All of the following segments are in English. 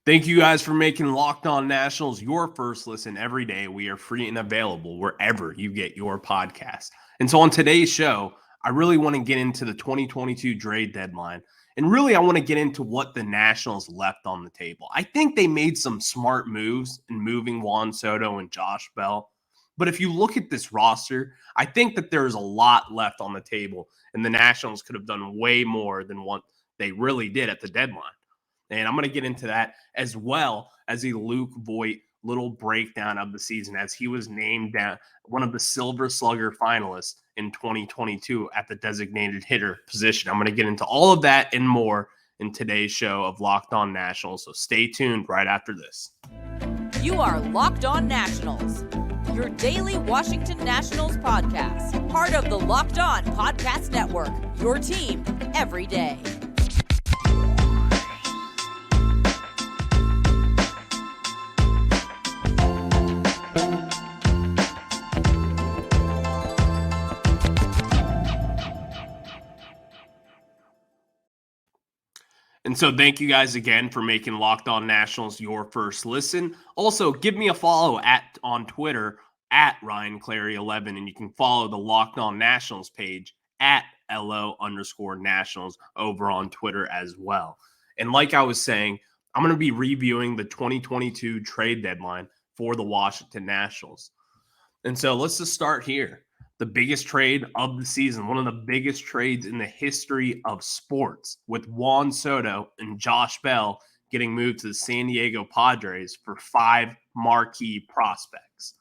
Thank you guys for making Locked On Nationals your first listen every day. We are free and available wherever you get your podcast. And so on today's show, I really want to get into the 2022 trade deadline. And really, I want to get into what the Nationals left on the table. I think they made some smart moves in moving Juan Soto and Josh Bell. But if you look at this roster, I think that there's a lot left on the table. And the Nationals could have done way more than what they really did at the deadline. And I'm going to get into that as well as a Luke Voit little breakdown of the season as he was named one of the Silver Slugger finalists in 2022 at the designated hitter position. I'm going to get into all of that and more in today's show of Locked On Nationals. So stay tuned right after this. You are Locked On Nationals, your daily Washington Nationals podcast, part of the Locked On Podcast Network, your team every day. And so thank you guys again for making Locked On Nationals your first listen. Also, give me a follow on Twitter at Ryan Clary 11, and you can follow the Locked On Nationals page at LO_Nationals over on Twitter as well. And like I was saying, I'm going to be reviewing the 2022 trade deadline for the Washington Nationals. And so let's just start here. The biggest trade of the season, one of the biggest trades in the history of sports, with Juan Soto and Josh Bell getting moved to the San Diego Padres for 5 marquee prospects.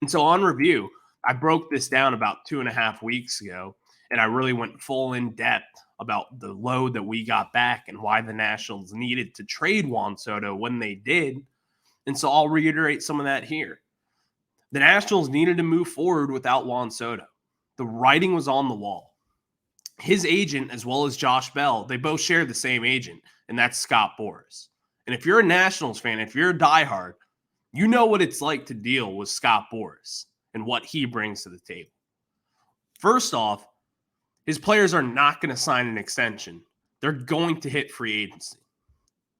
And so on review, I broke this down about 2.5 weeks ago, and I really went full in depth about the load that we got back and why the Nationals needed to trade Juan Soto when they did. And so I'll reiterate some of that here. The Nationals needed to move forward without Juan Soto. The writing was on the wall. His agent, as well as Josh Bell, they both share the same agent, and that's Scott Boras. And if you're a Nationals fan, if you're a diehard, you know what it's like to deal with Scott Boras and what he brings to the table. First off, his players are not going to sign an extension. They're going to hit free agency.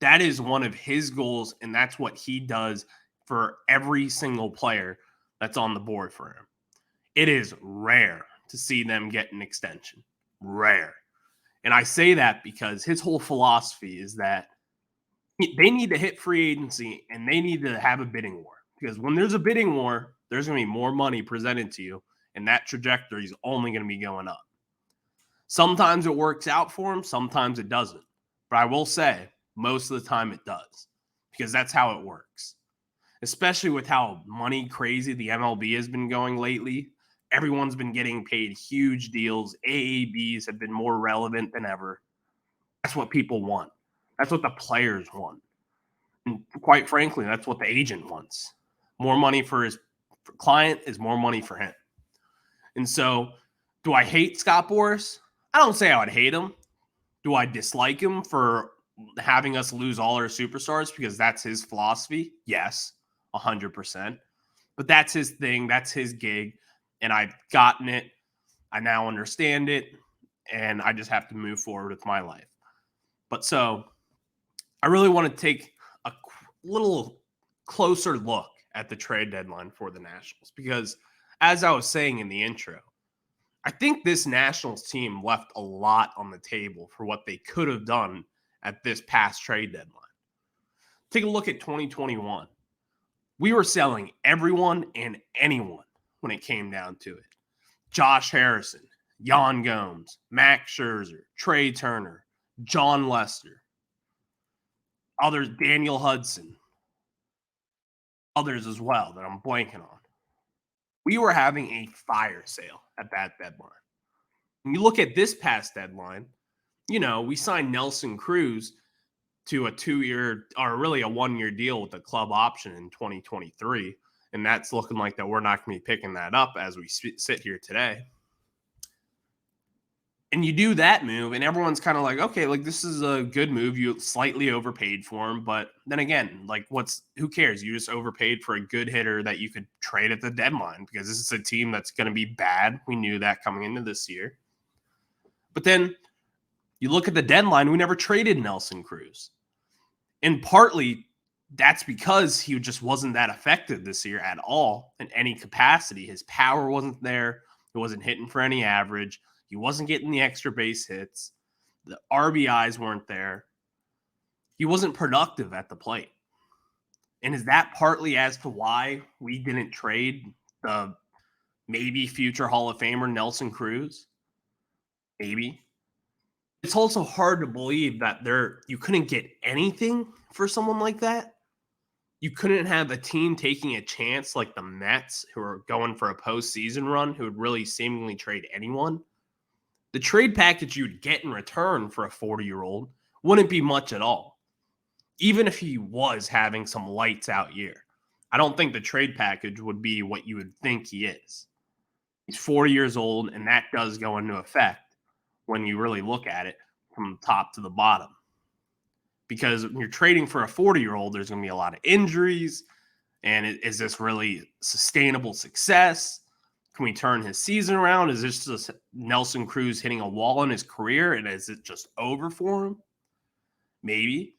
That is one of his goals, and that's what he does for every single player that's on the board for him. It is rare to see them get an extension. Rare. And I say that because his whole philosophy is that they need to hit free agency and they need to have a bidding war. Because when there's a bidding war, there's going to be more money presented to you, and that trajectory is only going to be going up. Sometimes it works out for him, sometimes it doesn't. But I will say, most of the time it does, because that's how it works. Especially with how money crazy the MLB has been going lately. Everyone's been getting paid huge deals. AABs have been more relevant than ever. That's what people want. That's what the players want. And quite frankly, that's what the agent wants. More money for his client is more money for him. And so, do I hate Scott Boras? I don't say I would hate him. Do I dislike him for having us lose all our superstars because that's his philosophy? Yes. 100%. But that's his thing. That's his gig. And I've gotten it. I now understand it. And I just have to move forward with my life. But so I really want to take a little closer look at the trade deadline for the Nationals. Because as I was saying in the intro, I think this Nationals team left a lot on the table for what they could have done at this past trade deadline. Take a look at 2021. We were selling everyone and anyone when it came down to it. Josh Harrison, Yan Gomes, Max Scherzer, Trey Turner, John Lester, others, Daniel Hudson, others as well that I'm blanking on. We were having a fire sale at that deadline. When you look at this past deadline, we signed Nelson Cruz to a 2-year or really a 1-year deal with a club option in 2023. And that's looking like that we're not going to be picking that up as we sit here today. And you do that move and everyone's kind of like, okay, like this is a good move. You slightly overpaid for him. But then again, like who cares? You just overpaid for a good hitter that you could trade at the deadline because this is a team that's going to be bad. We knew that coming into this year. But then you look at the deadline, we never traded Nelson Cruz. And partly that's because he just wasn't that effective this year at all in any capacity. His power wasn't there. He wasn't hitting for any average. He wasn't getting the extra base hits. The RBIs weren't there. He wasn't productive at the plate. And is that partly as to why we didn't trade the maybe future Hall of Famer Nelson Cruz? Maybe. It's also hard to believe that you couldn't get anything for someone like that. You couldn't have a team taking a chance like the Mets, who are going for a postseason run, who would really seemingly trade anyone. The trade package you'd get in return for a 40-year-old wouldn't be much at all, even if he was having some lights out year. I don't think the trade package would be what you would think he is. He's 40 years old, and that does go into effect when you really look at it from top to the bottom. Because when you're trading for a 40-year-old, there's going to be a lot of injuries. And is this really sustainable success? Can we turn his season around? Is this just Nelson Cruz hitting a wall in his career? And is it just over for him? Maybe.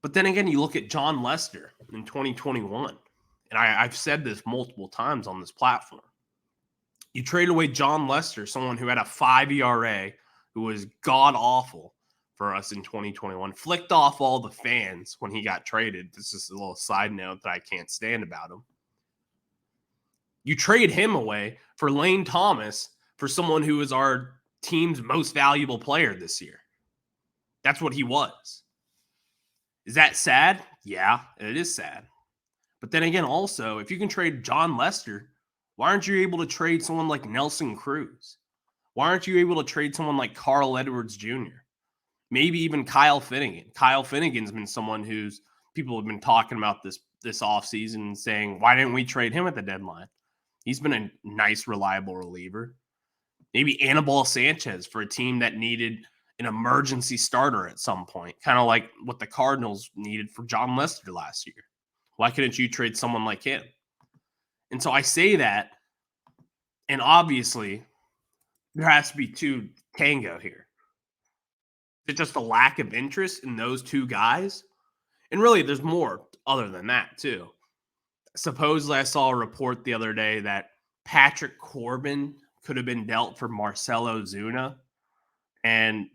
But then again, you look at John Lester in 2021. And I've said this multiple times on this platform. You trade away John Lester, someone who had a 5 ERA, who was god-awful for us in 2021, flicked off all the fans when he got traded. This is a little side note that I can't stand about him. You trade him away for Lane Thomas, for someone who is our team's most valuable player this year. That's what he was. Is that sad? Yeah, it is sad. But then again, also, if you can trade John Lester, why aren't you able to trade someone like Nelson Cruz? Why aren't you able to trade someone like Carl Edwards Jr.? Maybe even Kyle Finnegan. Kyle Finnegan's been someone who's people have been talking about this offseason, saying, why didn't we trade him at the deadline? He's been a nice, reliable reliever. Maybe Anibal Sanchez for a team that needed an emergency starter at some point, kind of like what the Cardinals needed for John Lester last year. Why couldn't you trade someone like him? And so I say that, and obviously there has to be two tango here. Is it just a lack of interest in those two guys? And really, there's more other than that, too. Supposedly, I saw a report the other day that Patrick Corbin could have been dealt for Marcell Ozuna. And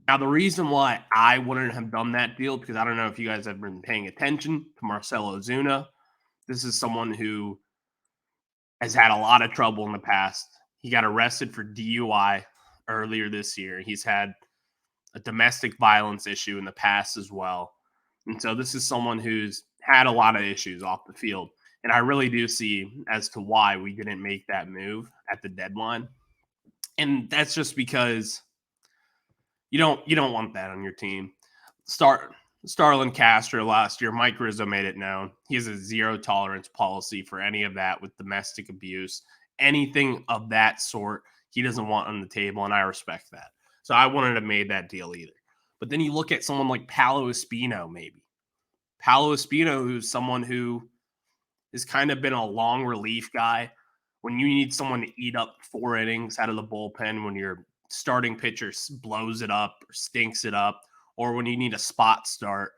now the reason why I wouldn't have done that deal, because I don't know if you guys have been paying attention to Marcell Ozuna. This is someone who has had a lot of trouble in the past. He got arrested for DUI earlier this year. He's had a domestic violence issue in the past as well. And so this is someone who's had a lot of issues off the field. And I really do see as to why we didn't make that move at the deadline. And that's just because you don't want that on your team. Starlin Castro last year, Mike Rizzo made it known. He has a zero tolerance policy for any of that with domestic abuse. Anything of that sort, he doesn't want on the table, and I respect that. So I wouldn't have made that deal either. But then you look at someone like Paolo Espino, maybe. Paolo Espino, who's someone who has kind of been a long relief guy. When you need someone to eat up 4 innings out of the bullpen, when your starting pitcher blows it up or stinks it up, or when you need a spot start,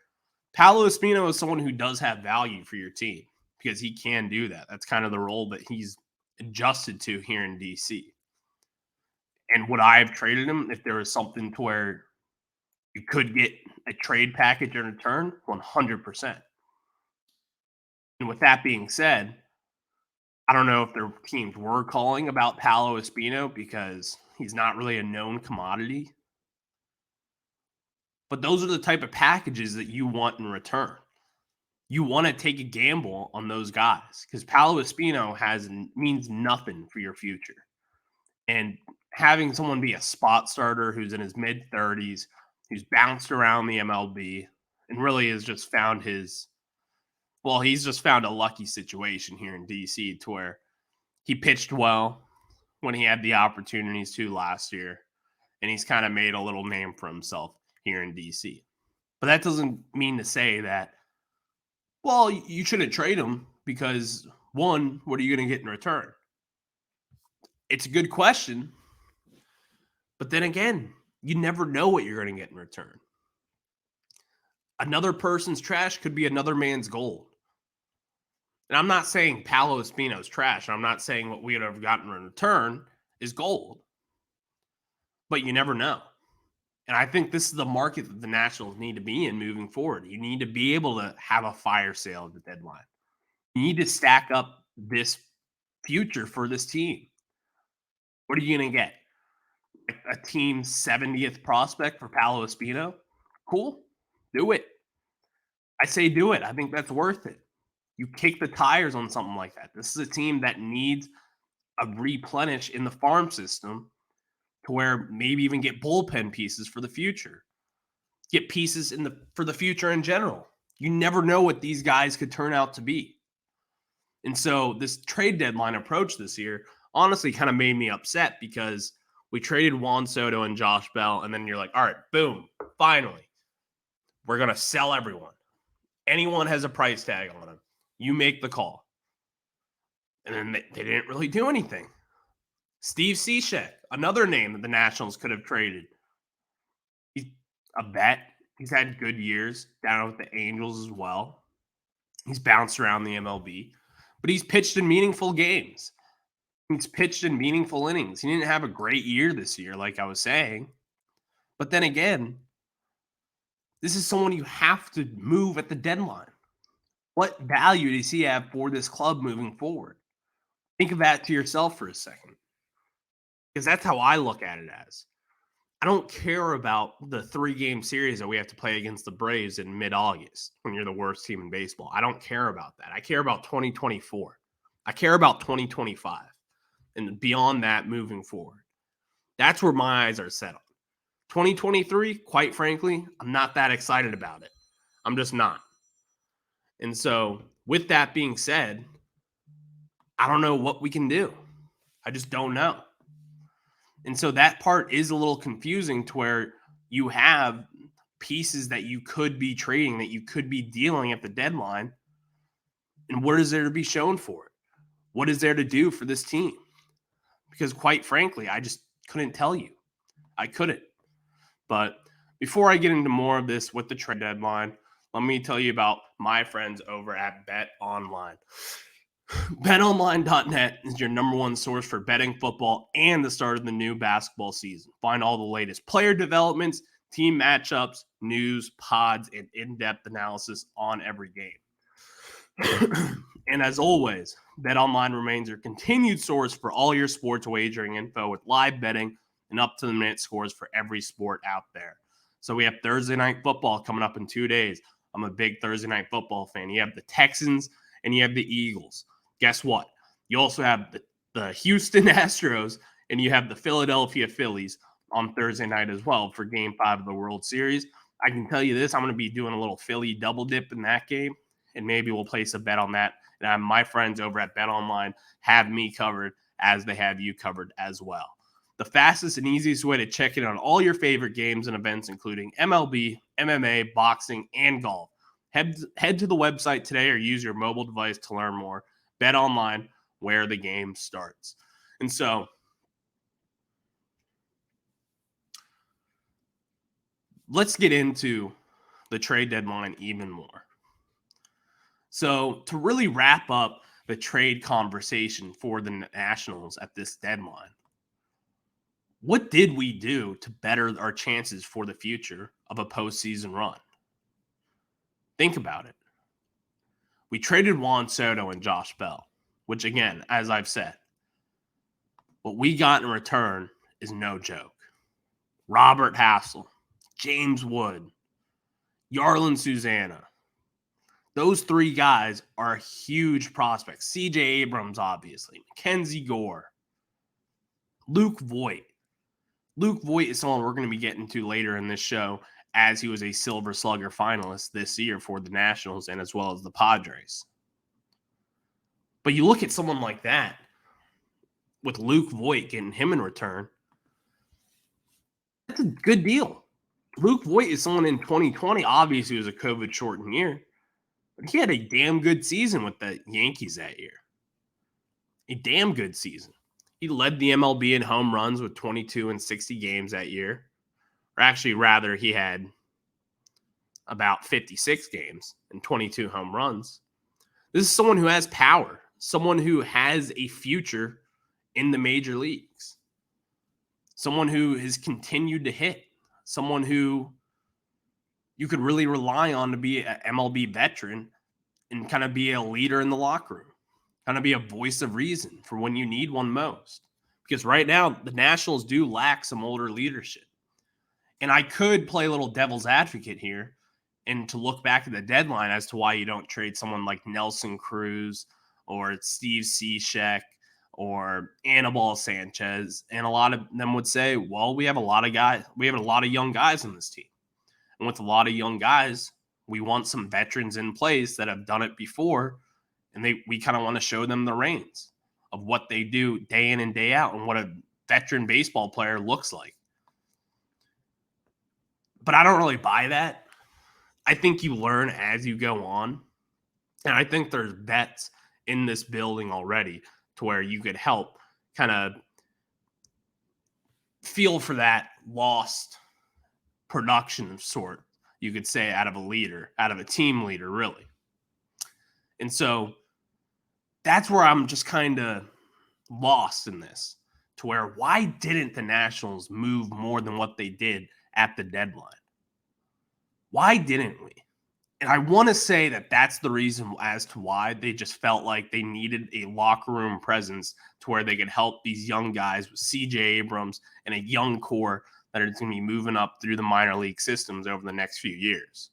Paolo Espino is someone who does have value for your team because he can do that. That's kind of the role that he's adjusted to here in DC. And would I have traded him if there was something to where you could get a trade package in return? 100%. And with that being said, I don't know if their teams were calling about Paolo Espino because he's not really a known commodity. But those are the type of packages that you want in return. You want to take a gamble on those guys because Paolo Espino means nothing for your future. And having someone be a spot starter who's in his mid-30s, who's bounced around the MLB, and really has just found he's just found a lucky situation here in DC to where he pitched well when he had the opportunities to last year, and he's kind of made a little name for himself here in DC. But that doesn't mean to say that, well, you shouldn't trade him because, one, what are you going to get in return? It's a good question. But then again, you never know what you're going to get in return. Another person's trash could be another man's gold. And I'm not saying Paolo Espino's trash. And I'm not saying what we would have gotten in return is gold. But you never know. And I think this is the market that the Nationals need to be in moving forward. You need to be able to have a fire sale at the deadline. You need to stack up this future for this team. What are you going to get? A team's 70th prospect for Paolo Espino? Cool. Do it. I say do it. I think that's worth it. You kick the tires on something like that. This is a team that needs a replenish in the farm system to where maybe even get bullpen pieces for the future. Get pieces for the future in general. You never know what these guys could turn out to be. And so this trade deadline approach this year honestly kind of made me upset because we traded Juan Soto and Josh Bell, and then you're like, all right, boom, finally, we're going to sell everyone. Anyone has a price tag on them. You make the call. And then they didn't really do anything. Steve Cishek, another name that the Nationals could have traded. He's a vet. He's had good years down with the Angels as well. He's bounced around the MLB, but he's pitched in meaningful games. He's pitched in meaningful innings. He didn't have a great year this year, like I was saying. But then again, this is someone you have to move at the deadline. What value does he have for this club moving forward? Think of that to yourself for a second. Because that's how I look at it as. I don't care about the 3-game series that we have to play against the Braves in mid-August when you're the worst team in baseball. I don't care about that. I care about 2024. I care about 2025 and beyond that moving forward. That's where my eyes are set on. 2023, quite frankly, I'm not that excited about it. I'm just not. And so with that being said, I don't know what we can do. I just don't know. And so that part is a little confusing to where you have pieces that you could be trading, that you could be dealing at the deadline. And what is there to be shown for it? What is there to do for this team? Because quite frankly, I just couldn't tell you. I couldn't. But before I get into more of this with the trade deadline, let me tell you about my friends over at Bet Online. BetOnline.net is your number one source for betting football and the start of the new basketball season. Find all the latest player developments, team matchups, news, pods, and in-depth analysis on every game. And as always, BetOnline remains your continued source for all your sports wagering info with live betting and up-to-the-minute scores for every sport out there. So we have Thursday Night Football coming up in 2 days. I'm a big Thursday Night Football fan. You have the Texans and you have the Eagles. Guess what? You also have the Houston Astros and you have the Philadelphia Phillies on Thursday night as well for Game 5 of the World Series. I can tell you this, I'm going to be doing a little Philly double dip in that game, and maybe we'll place a bet on that. And my friends over at BetOnline have me covered as they have you covered as well. The fastest and easiest way to check in on all your favorite games and events, including MLB, MMA, boxing, and golf. Head to the website today or use your mobile device to learn more. Bet Online, where the game starts. And so let's get into the trade deadline even more. So to really wrap up the trade conversation for the Nationals at this deadline, what did we do to better our chances for the future of a postseason run? Think about it. We traded Juan Soto and Josh Bell, which again, as I've said, what we got in return is no joke. Robert Hassel, James Wood, Yarlin Susanna. Those 3 guys are huge prospects. CJ Abrams, obviously. Mackenzie Gore. Luke Voit. Luke Voit is someone we're going to be getting to later in this show, as he was a Silver Slugger finalist this year for the Nationals and as well as the Padres. But you look at someone like that, with Luke Voit getting him in return, that's a good deal. Luke Voit is someone in 2020, obviously it was a COVID-shortened year, but he had a damn good season with the Yankees that year. A damn good season. He led the MLB in home runs with 22 in 60 games that year. Or actually, rather, he had about 56 games and 22 home runs. This is someone who has power, someone who has a future in the major leagues, someone who has continued to hit, someone who you could really rely on to be an MLB veteran and kind of be a leader in the locker room, kind of be a voice of reason for when you need one most. Because right now, the Nationals do lack some older leadership. And I could play a little devil's advocate here and to look back at the deadline as to why you don't trade someone like Nelson Cruz or Steve Cishek or Anibal Sanchez. And a lot of them would say, well, we have a lot of young guys in this team. And with a lot of young guys, we want some veterans in place that have done it before. And we kind of want to show them the reins of what they do day in and day out and what a veteran baseball player looks like. But I don't really buy that. I think you learn as you go on. And I think there's vets in this building already to where you could help kind of feel for that lost production of sort, you could say, out of a team leader, really. And so that's where I'm just kind of lost in this, to where why didn't the Nationals move more than what they did at the deadline? Why didn't we? And I want to say that that's the reason as to why they just felt like they needed a locker room presence to where they could help these young guys with CJ Abrams and a young core that are going to be moving up through the minor league systems over the next few years.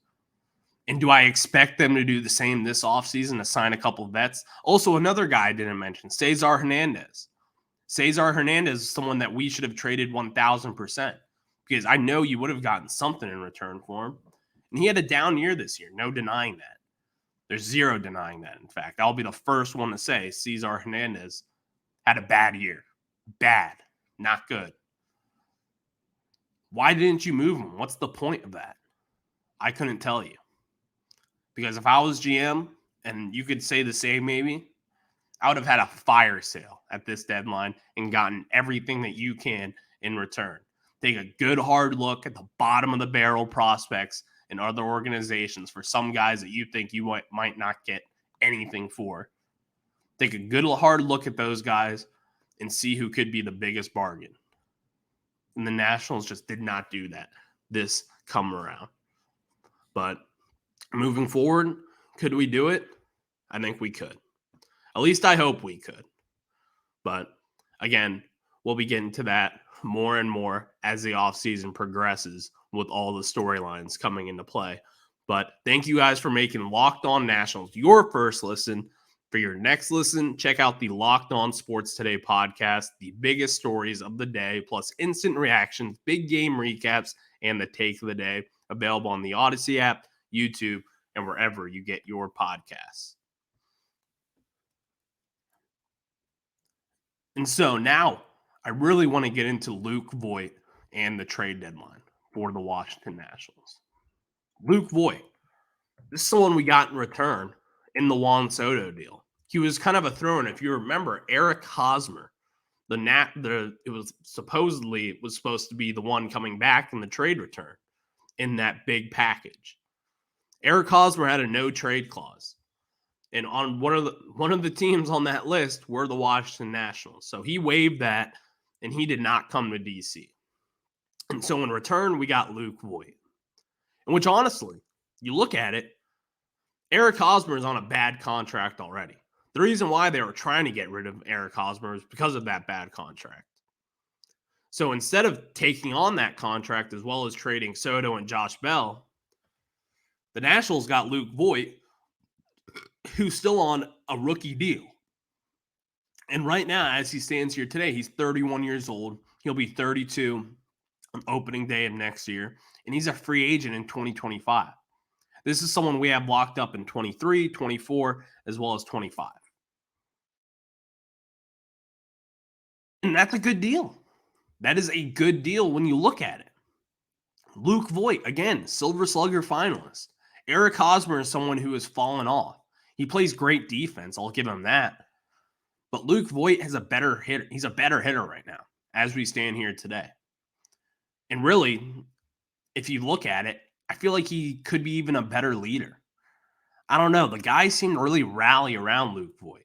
And do I expect them to do the same this offseason, to sign a couple of vets? Also, another guy I didn't mention, Cesar Hernandez. Cesar Hernandez is someone that we should have traded 1,000% because I know you would have gotten something in return for him. And he had a down year this year. No denying that. There's zero denying that. In fact, I'll be the first one to say Cesar Hernandez had a bad year. Bad. Not good. Why didn't you move him? What's the point of that? I couldn't tell you. Because if I was GM, and you could say the same maybe, I would have had a fire sale at this deadline and gotten everything that you can in return. Take a good hard look at the bottom of the barrel prospects and other organizations for some guys that you think you might not get anything for. Take a good hard look at those guys and see who could be the biggest bargain. And the Nationals just did not do that this come around. But moving forward, could we do it? I think we could. At least I hope we could. But again, we'll be getting to that more and more as the offseason progresses with all the storylines coming into play. But thank you guys for making Locked On Nationals your first listen. For your next listen, check out the Locked On Sports Today podcast, the biggest stories of the day, plus instant reactions, big game recaps, and the take of the day, available on the Odyssey app, YouTube, and wherever you get your podcasts. And so now I really want to get into Luke Voit and the trade deadline for the Washington Nationals. Luke Voit, this is someone we got in return in the Juan Soto deal. He was kind of a throw-in. If you remember, Eric Hosmer, it was supposed to be the one coming back in the trade return in that big package. Eric Hosmer had a no trade clause. And on one of the teams on that list were the Washington Nationals. So he waived that, and he did not come to DC. And so in return, we got Luke Voit. And which, honestly, you look at it, Eric Hosmer is on a bad contract already. The reason why they were trying to get rid of Eric Hosmer is because of that bad contract. So instead of taking on that contract as well as trading Soto and Josh Bell, the Nationals got Luke Voit, who's still on a rookie deal. And right now, as he stands here today, he's 31 years old. He'll be 32 on opening day of next year. And he's a free agent in 2025. This is someone we have locked up in 23, 24, as well as 25. And that's a good deal. That is a good deal when you look at it. Luke Voit, again, Silver Slugger finalist. Eric Hosmer is someone who has fallen off. He plays great defense. I'll give him that. But Luke Voit has a better hitter. He's a better hitter right now as we stand here today. And really, if you look at it, I feel like he could be even a better leader. I don't know. The guy seemed to really rally around Luke Voit.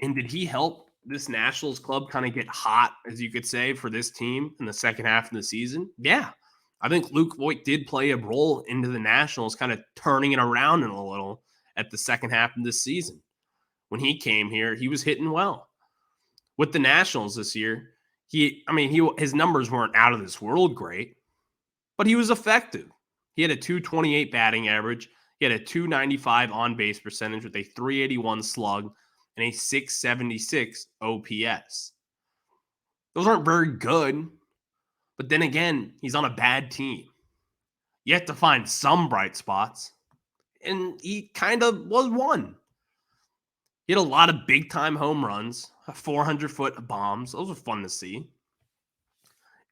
And did he help this Nationals club kind of get hot, as you could say, for this team in the second half of the season? Yeah. I think Luke Voit did play a role into the Nationals kind of turning it around in a little at the second half of this season. When he came here, he was hitting well. With the Nationals this year, his numbers weren't out of this world great, but he was effective. He had a 228 batting average. He had a 295 on base percentage with a 381 slug and a 676 OPS. Those aren't very good, but then again, he's on a bad team. You have to find some bright spots, and he kind of was one. He had a lot of big-time home runs, 400-foot bombs. Those were fun to see.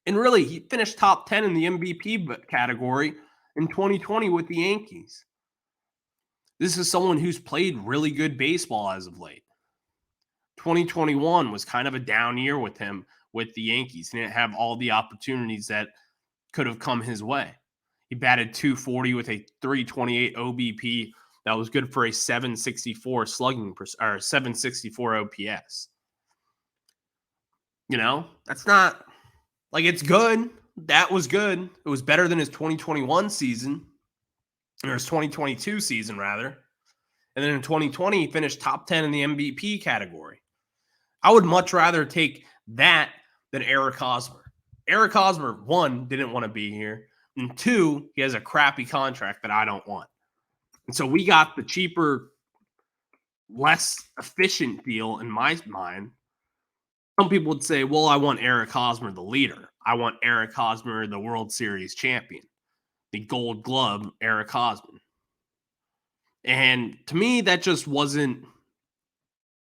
And really, he finished top 10 in the MVP category in 2020 with the Yankees. This is someone who's played really good baseball as of late. 2021 was kind of a down year with him with the Yankees. He didn't have all the opportunities that could have come his way. He batted 240 with a 328 OBP. That was good for a 764 slugging or 764 OPS. You know, that's not like it's good. That was good. It was better than his 2021 season, or his 2022 season, rather. And then in 2020, he finished top 10 in the MVP category. I would much rather take that than Eric Hosmer. Eric Hosmer, one, didn't want to be here. And two, he has a crappy contract that I don't want. And so we got the cheaper, less efficient deal in my mind. Some people would say, well, I want Eric Hosmer the leader. I want Eric Hosmer the World Series champion, the Gold Glove Eric Hosmer. And to me, that just wasn't,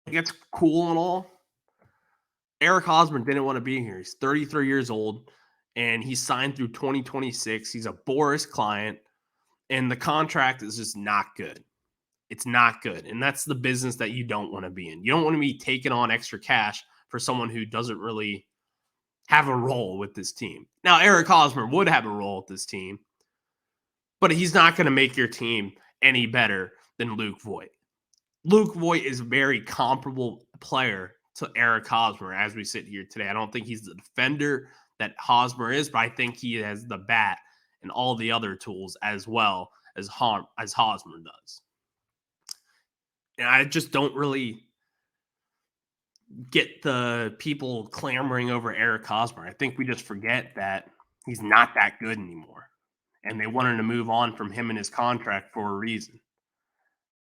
it's cool and all. Eric Hosmer didn't want to be here. He's 33 years old, and he's signed through 2026. He's a Boris client, and the contract is just not good. It's not good, and that's the business that you don't want to be in. You don't want to be taking on extra cash for someone who doesn't really have a role with this team. Now, Eric Hosmer would have a role with this team, but he's not going to make your team any better than Luke Voit. Luke Voit is a very comparable player to Eric Hosmer as we sit here today. I don't think he's the defender that Hosmer is, but I think he has the bat and all the other tools as well as Hosmer does. And I just don't really get the people clamoring over Eric Hosmer. I think we just forget that he's not that good anymore. And they wanted to move on from him and his contract for a reason.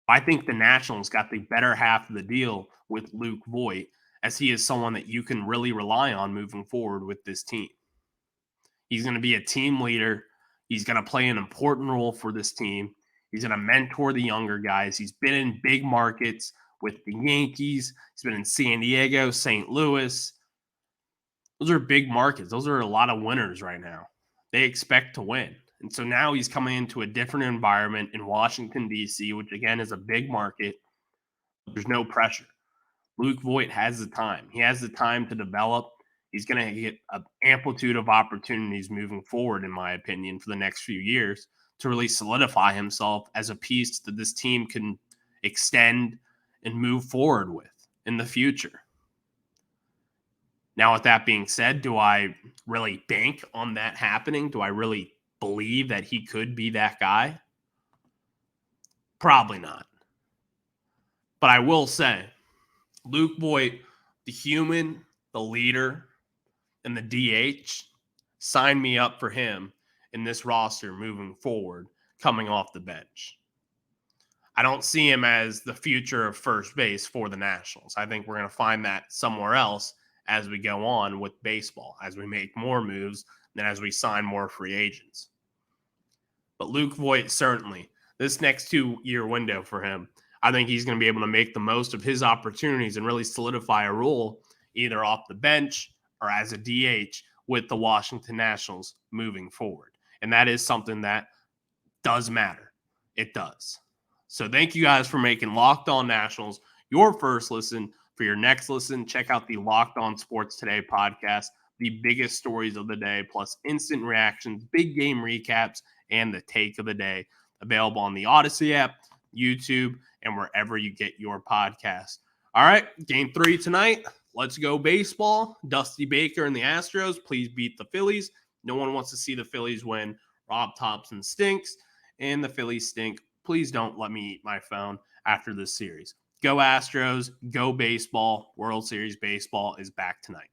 I think the Nationals got the better half of the deal with Luke Voit, as he is someone that you can really rely on moving forward with this team. He's going to be a team leader. He's going to play an important role for this team. He's going to mentor the younger guys. He's been in big markets with the Yankees. He's been in San Diego, St. Louis. Those are big markets. Those are a lot of winners right now. They expect to win. And so now he's coming into a different environment in Washington, D.C., which, again, is a big market. There's no pressure. Luke Voit has the time. He has the time to develop. He's going to get an amplitude of opportunities moving forward, in my opinion, for the next few years to really solidify himself as a piece that this team can extend and move forward with in the future. Now, with that being said, do I really bank on that happening? Do I really believe that he could be that guy? Probably not. But I will say, Luke Voit, the human, the leader, and the DH, sign me up for him in this roster moving forward, coming off the bench. I don't see him as the future of first base for the Nationals. I think we're going to find that somewhere else as we go on with baseball, as we make more moves, and as we sign more free agents. But Luke Voit, certainly, this next 2-year window for him, I think he's going to be able to make the most of his opportunities and really solidify a role either off the bench or as a DH with the Washington Nationals moving forward. And that is something that does matter. It does. So thank you guys for making Locked On Nationals your first listen. For your next listen, check out the Locked On Sports Today podcast the biggest stories of the day, plus instant reactions, big game recaps, and the take of the day. Available on the Odyssey app, YouTube, and wherever you get your podcasts. All right, game 3 tonight. Let's go baseball. Dusty Baker and the Astros, please beat the Phillies. No one wants to see the Phillies win. Rob Thompson stinks, and the Phillies stink. Please don't let me eat my phone after this series. Go Astros, go baseball. World Series baseball is back tonight.